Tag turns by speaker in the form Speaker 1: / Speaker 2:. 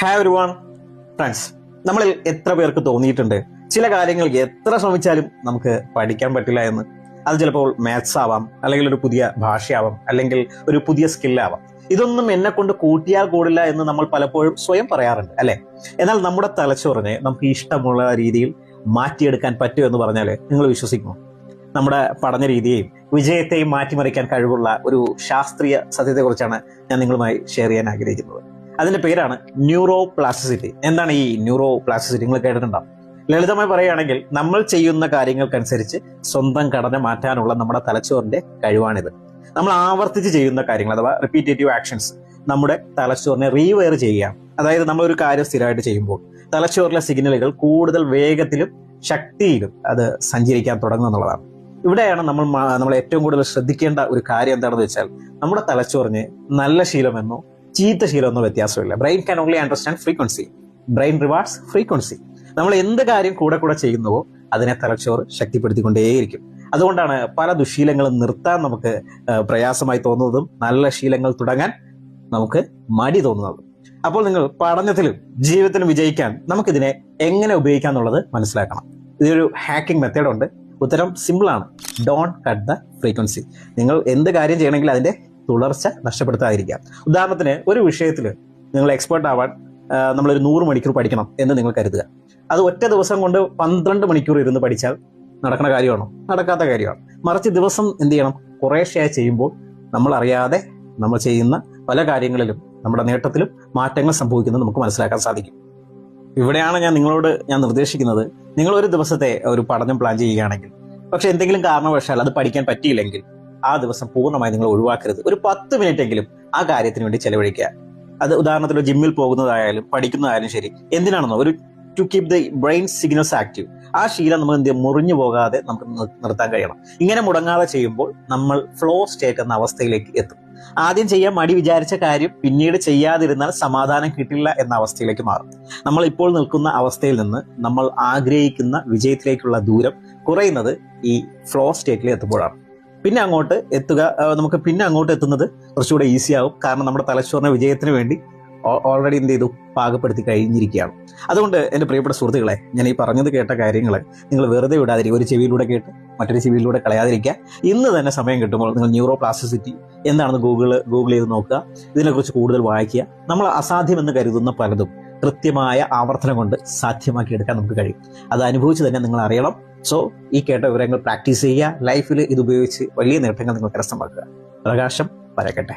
Speaker 1: Hi everyone friends, നമ്മളിൽ എത്ര പേർക്ക് തോന്നിയിട്ടുണ്ട് ചില കാര്യങ്ങൾ എത്ര ശ്രമിച്ചാലും നമുക്ക് പഠിക്കാൻ പറ്റില്ല എന്ന്? അത് ചിലപ്പോൾ മാത്സ് ആവാം, അല്ലെങ്കിൽ ഒരു പുതിയ ഭാഷയാവാം, അല്ലെങ്കിൽ ഒരു പുതിയ സ്കില്ലാവാം. ഇതൊന്നും എന്നെ കൊണ്ട് കൂട്ടിയാൽ കൂടില്ല എന്ന് നമ്മൾ പലപ്പോഴും സ്വയം പറയാറുണ്ട്, അല്ലെ? എന്നാൽ നമ്മുടെ തലച്ചോറിനെ നമുക്ക് ഇഷ്ടമുള്ള രീതിയിൽ മാറ്റിയെടുക്കാൻ പറ്റും എന്ന് പറഞ്ഞാൽ നിങ്ങൾ വിശ്വസിക്കുമോ? നമ്മുടെ പഠന രീതിയെയും വിജയത്തെയും മാറ്റിമറിക്കാൻ കഴിവുള്ള ഒരു ശാസ്ത്രീയ സത്യത്തെക്കുറിച്ചാണ് ഞാൻ നിങ്ങളുമായി ഷെയർ ചെയ്യാൻ ആഗ്രഹിക്കുന്നത്. അതിന്റെ പേരാണ് ന്യൂറോ പ്ലാസ്റ്റിസിറ്റി. എന്താണ് ഈ ന്യൂറോ പ്ലാസ്റ്റിസിറ്റി? നിങ്ങൾ കേട്ടിട്ടുണ്ടാവും. ലളിതമായി പറയുകയാണെങ്കിൽ, നമ്മൾ ചെയ്യുന്ന കാര്യങ്ങൾക്കനുസരിച്ച് സ്വന്തം ഘടന മാറ്റാനുള്ള നമ്മുടെ തലച്ചോറിന്റെ കഴിവാണിത്. നമ്മൾ ആവർത്തിച്ച് ചെയ്യുന്ന കാര്യങ്ങൾ അഥവാ റിപ്പീറ്റേറ്റീവ് ആക്ഷൻസ് നമ്മുടെ തലച്ചോറിനെ റീവയർ ചെയ്യുകയാണ്. അതായത് നമ്മളൊരു കാര്യം സ്ഥിരമായിട്ട് ചെയ്യുമ്പോൾ തലച്ചോറിലെ സിഗ്നലുകൾ കൂടുതൽ വേഗത്തിലും ശക്തിയിലും അത് സഞ്ചരിക്കാൻ തുടങ്ങും എന്നുള്ളതാണ്. ഇവിടെയാണ് നമ്മൾ ഏറ്റവും കൂടുതൽ ശ്രദ്ധിക്കേണ്ട ഒരു കാര്യം എന്താണെന്ന് വെച്ചാൽ, നമ്മുടെ തലച്ചോറിന് നല്ല ശീലമെന്നോ ചീത്ത ശീലമെന്നോ വ്യത്യാസമില്ല. Brain can only understand frequency, brain rewards frequency. നമ്മൾ എന്ത് കാര്യം കൂടെ ചെയ്യുന്നുവോ അതിനെ തലച്ചോറ് ശക്തിപ്പെടുത്തിക്കൊണ്ടേയിരിക്കും. അതുകൊണ്ടാണ് പല ദുശീലങ്ങളും നിർത്താൻ നമുക്ക് പ്രയാസമായി തോന്നുന്നതും നല്ല ശീലങ്ങൾ തുടങ്ങാൻ നമുക്ക് മടി തോന്നുന്നതും. അപ്പോൾ നിങ്ങൾ പഠനത്തിലും ജീവിതത്തിലും വിജയിക്കാൻ നമുക്കിതിനെ എങ്ങനെ ഉപയോഗിക്കാം എന്നുള്ളത് മനസ്സിലാക്കണം. ഇതൊരു ഹാക്കിംഗ് മെത്തേഡുണ്ട്. ഉത്തരം സിമ്പിളാണ്: ഡോണ്ട് കട്ട് ദ ഫ്രീക്വൻസി. നിങ്ങൾ എന്ത് കാര്യം ചെയ്യണമെങ്കിൽ അതിന്റെ തുടർച്ച നഷ്ടപ്പെടുത്താതിരിക്കാം. ഉദാഹരണത്തിന്, ഒരു വിഷയത്തിൽ നിങ്ങൾ എക്സ്പേർട്ട് ആവാൻ നമ്മളൊരു 100 മണിക്കൂർ പഠിക്കണം എന്ന് നിങ്ങൾ കരുതുക. അത് ഒറ്റ ദിവസം കൊണ്ട് 12 മണിക്കൂർ ഇരുന്ന് പഠിച്ചാൽ നടക്കുന്ന കാര്യമാണോ? നടക്കാത്ത കാര്യമാണ്. മറിച്ച് ദിവസം എന്ത് ചെയ്യണം? കുറേശ്ശെയായി ചെയ്യുമ്പോൾ നമ്മൾ അറിയാതെ നമ്മൾ ചെയ്യുന്ന പല കാര്യങ്ങളിലും നമ്മുടെ നേട്ടത്തിലും മാറ്റങ്ങൾ സംഭവിക്കുന്നത് നമുക്ക് മനസ്സിലാക്കാൻ സാധിക്കും. ഇവിടെയാണ് ഞാൻ നിർദ്ദേശിക്കുന്നത്, നിങ്ങൾ ഒരു ദിവസത്തെ ഒരു പഠനം പ്ലാൻ ചെയ്യുകയാണെങ്കിൽ, പക്ഷെ എന്തെങ്കിലും കാരണവശാൽ അത് പഠിക്കാൻ പറ്റിയില്ലെങ്കിൽ ആ ദിവസം പൂർണ്ണമായി നിങ്ങൾ ഒഴിവാക്കരുത്. ഒരു 10 മിനിറ്റെങ്കിലും ആ കാര്യത്തിന് വേണ്ടി ചെലവഴിക്കുക. അത് ഉദാഹരണത്തിന് ജിമ്മിൽ പോകുന്നതായാലും പഠിക്കുന്നതായാലും ശരി. എന്തിനാണെന്നോ? To keep the brain signals active. ആ ശീലം നമ്മൾ മുറിഞ്ഞു പോകാതെ നമുക്ക് നിർത്താൻ കഴിയണം. ഇങ്ങനെ മുടങ്ങാതെ ചെയ്യുമ്പോൾ നമ്മൾ ഫ്ലോ സ്റ്റേറ്റ് എന്ന അവസ്ഥയിലേക്ക് എത്തും. ആദ്യം ചെയ്യാൻ മടി വിചാരിച്ച കാര്യം പിന്നീട് ചെയ്യാതിരുന്നാൽ സമാധാനം കിട്ടില്ല എന്ന അവസ്ഥയിലേക്ക് മാറും. നമ്മൾ ഇപ്പോൾ നിൽക്കുന്ന അവസ്ഥയിൽ നിന്ന് നമ്മൾ ആഗ്രഹിക്കുന്ന വിജയത്തിലേക്കുള്ള ദൂരം കുറയുന്നത് ഈ ഫ്ലോ സ്റ്റേറ്റിൽ എത്തുമ്പോഴാണ്. പിന്നെ അങ്ങോട്ട് എത്തുന്നത് കുറച്ചുകൂടെ ഈസി ആവും. കാരണം നമ്മുടെ തലച്ചോറിനെ വിജയത്തിന് വേണ്ടി ഓൾറെഡി എന്ത് ചെയ്തു? പാകപ്പെടുത്തി കഴിഞ്ഞിരിക്കുകയാണ്. അതുകൊണ്ട് എൻ്റെ പ്രിയപ്പെട്ട സുഹൃത്തുക്കളെ, ഞാൻ ഈ പറഞ്ഞത് കേട്ട കാര്യങ്ങൾ നിങ്ങൾ വെറുതെ വിടാതിരിക്കുക. ഒരു ചെവിയിലൂടെ കേട്ട് മറ്റൊരു ചെവിയിലൂടെ കളയാതിരിക്കുക. ഇന്ന് തന്നെ സമയം കിട്ടുമ്പോൾ നിങ്ങൾ ന്യൂറോ പ്ലാസ്റ്റിസിറ്റി എന്താണെന്ന് ഗൂഗിൾ ചെയ്ത് നോക്കുക. ഇതിനെക്കുറിച്ച് കൂടുതൽ വായിക്കുക. നമ്മൾ അസാധ്യമെന്ന് കരുതുന്ന പലതും കൃത്യമായ ആവർത്തനം കൊണ്ട് സാധ്യമാക്കിയെടുക്കാൻ നമുക്ക് കഴിയും. അത് അനുഭവിച്ച് തന്നെ നിങ്ങൾ അറിയണം. സോ ഈ കേട്ട വിവരങ്ങൾ പ്രാക്ടീസ് ചെയ്യുക. ലൈഫിൽ ഇത് ഉപയോഗിച്ച് വലിയ നേട്ടങ്ങൾ നിങ്ങൾ കരസ്ഥമാക്കുക. പ്രകാശം പരക്കട്ടെ.